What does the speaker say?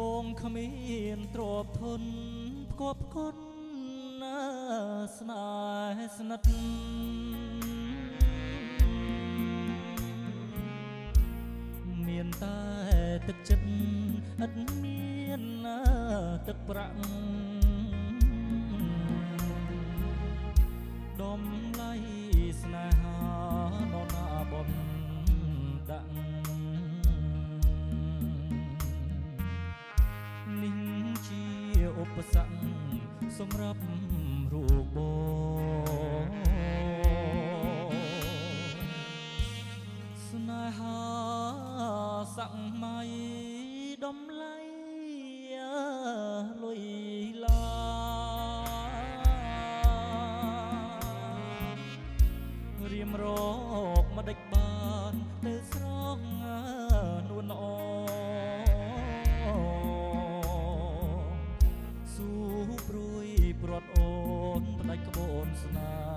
បងគ្មានទ្រពធនផ្គប់គុណស្នេហ៍ស្និទ្ធមានតែទឹកចិត្តឥតមានទឹកប្រាក់ដំឡៃស្នេហានរណាបំដាក់នេះជាឧបសគ្គសម្រាប់រូបបងស្នេហាសម័យដំឡៃលុយឡារៀមរកម្ដេចបានទៅស្រងនួនល្អស៊ូព្រួយព្រាត់អូនផ្ដាច់ក្បូនស្នា